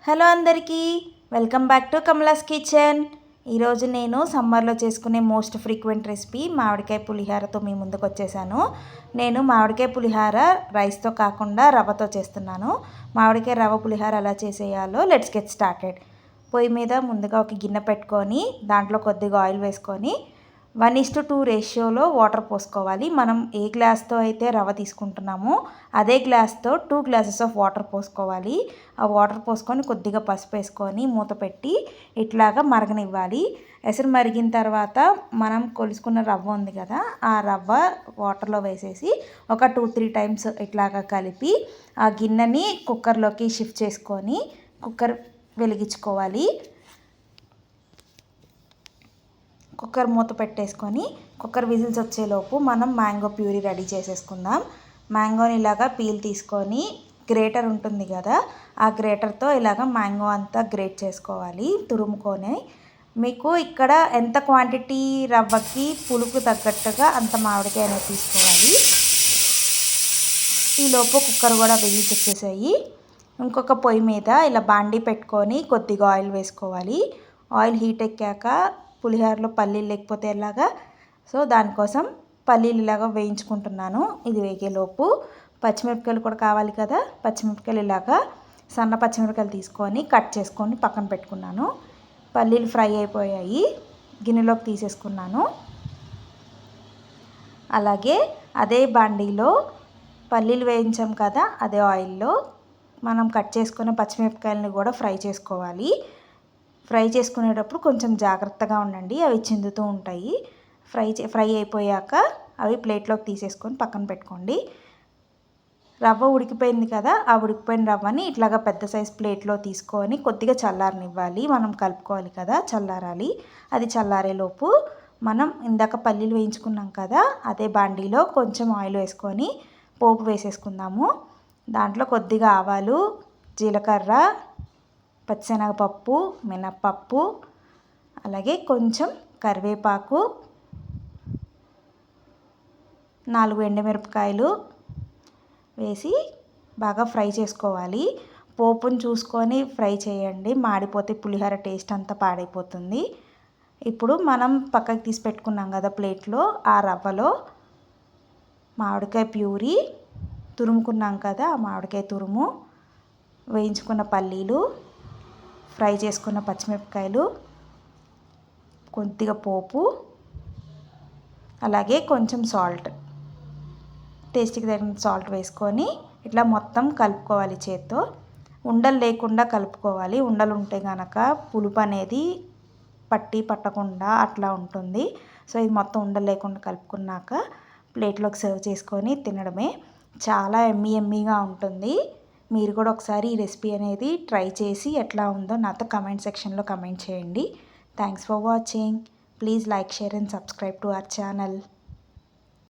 Hello అందరికీ, welcome back to కమలాస్ kitchen. ఈరోజు నేను సమ్మర్లో చేసుకునే మోస్ట్ ఫ్రీక్వెంట్ రెసిపీ మామిడికాయ పులిహోరతో మీ ముందుకు వచ్చేసాను. నేను మామిడికాయ పులిహోర రైస్తో కాకుండా రవ్వతో చేస్తున్నాను. మామిడికాయ రవ్వ పులిహోర ఎలా చేసేయాలో లెట్స్ గెట్ స్టార్టెడ్. పొయ్యి మీద ముందుగా ఒక గిన్నె పెట్టుకొని దాంట్లో కొద్దిగా ఆయిల్ వేసుకొని 1:2 రేషియోలో వాటర్ పోసుకోవాలి. మనం ఏ గ్లాస్తో అయితే రవ్వ తీసుకుంటున్నామో అదే గ్లాస్తో 2 గ్లాసెస్ ఆఫ్ వాటర్ పోసుకోవాలి. ఆ వాటర్ పోసుకొని కొద్దిగా పసుపు వేసుకొని మూత పెట్టి ఇట్లాగా మరగనివ్వాలి. ఎసరు మరిగిన తర్వాత మనం కొలుసుకున్న రవ్వ ఉంది కదా, ఆ రవ్వ వాటర్లో వేసేసి ఒక 2-3 టైమ్స్ ఇట్లాగా కలిపి ఆ గిన్నెని కుక్కర్లోకి షిఫ్ట్ చేసుకొని కుక్కర్ వెలిగించుకోవాలి. కుక్కర్ మూత పెట్టేసుకొని కుక్కర్ విజిల్స్ వచ్చేలోపు మనం మ్యాంగో ప్యూరీ రెడీ చేసేసుకుందాం. మ్యాంగోని ఇలాగా పీల్ తీసుకొని గ్రేటర్ ఉంటుంది కదా, ఆ గ్రేటర్తో ఇలాగ మ్యాంగో అంతా గ్రేట్ చేసుకోవాలి తురుముకొని. మీకు ఇక్కడ ఎంత క్వాంటిటీ రవ్వకి పులుపు తగ్గట్టుగా అంత మామిడికాయ అనేది తీసుకోవాలి. ఈలోపు కుక్కర్ కూడా విజిల్స్ వచ్చేసాయి. ఇంకొక పొయ్యి మీద ఇలా బాండీ పెట్టుకొని కొద్దిగా ఆయిల్ వేసుకోవాలి. ఆయిల్ హీట్ ఎక్కాక పులిహోరలో పల్లీలు లేకపోతే ఎలాగా, సో దానికోసం పల్లీలు ఇలాగా వేయించుకుంటున్నాను. ఇది వేగేలోపు పచ్చిమిరపకాయలు కూడా కావాలి కదా, పచ్చిమిరపకాయలు ఇలాగా సన్న పచ్చిమిరపకాయలు తీసుకొని కట్ చేసుకొని పక్కన పెట్టుకున్నాను. పల్లీలు ఫ్రై అయిపోయాయి, గిన్నెలోకి తీసేసుకున్నాను. అలాగే అదే బాండీలో పల్లీలు వేయించాం కదా, అదే ఆయిల్లో మనం కట్ చేసుకున్న పచ్చిమిరపకాయలని కూడా ఫ్రై చేసుకోవాలి. ఫ్రై చేసుకునేటప్పుడు కొంచెం జాగ్రత్తగా ఉండండి, అవి చిందుతూ ఉంటాయి. ఫ్రై అయిపోయాక అవి ప్లేట్లోకి తీసేసుకొని పక్కన పెట్టుకోండి. రవ్వ ఉడికిపోయింది కదా, ఆ ఉడికిపోయిన రవ్వని ఇట్లాగా పెద్ద సైజ్ ప్లేట్లో తీసుకొని కొద్దిగా చల్లారనివ్వాలి. మనం కలుపుకోవాలి కదా, చల్లారాలి. అది చల్లారేలోపు మనం ఇందాక పల్లీలు వేయించుకున్నాం కదా, అదే బాండీలో కొంచెం ఆయిల్ వేసుకొని పోపు వేసేసుకుందాము. దాంట్లో కొద్దిగా ఆవాలు, జీలకర్ర, పచ్చిశనగపప్పు, మినప్పప్పు, అలాగే కొంచెం కరివేపాకు, 4 ఎండుమిరపకాయలు వేసి బాగా ఫ్రై చేసుకోవాలి. పోపును చూసుకొని ఫ్రై చేయండి, మాడిపోతే పులిహోర టేస్ట్ అంతా పాడైపోతుంది. ఇప్పుడు మనం పక్కకి తీసి పెట్టుకున్నాం కదా ప్లేట్లో, ఆ రవ్వలో మామిడికాయ ప్యూరీ, తురుముకున్నాం కదా ఆ మామిడికాయ తురుము, వేయించుకున్న పల్లీలు, ఫ్రై చేసుకున్న పచ్చిమిరపకాయలు, కొద్దిగా పోపు, అలాగే కొంచెం సాల్ట్, టేస్ట్కి తగిన సాల్ట్ వేసుకొని ఇట్లా మొత్తం కలుపుకోవాలి చేత్తో. ఉండలు లేకుండా కలుపుకోవాలి. ఉండలు ఉంటే కనుక పులుపు అనేది పట్టకుండా అట్లా ఉంటుంది. సో ఇది మొత్తం ఉండలు లేకుండా కలుపుకున్నాక ప్లేట్లోకి సర్వ్ చేసుకొని తినడమే. చాలా ఎమ్మీగా ఉంటుంది. మీరు కూడా ఒకసారి ఈ రెసిపీ అనేది ట్రై చేసి ఎట్లా ఉందో నాతో కమెంట్ సెక్షన్లో కమెంట్ చేయండి. Thanks for watching. Please like, share and subscribe to our channel.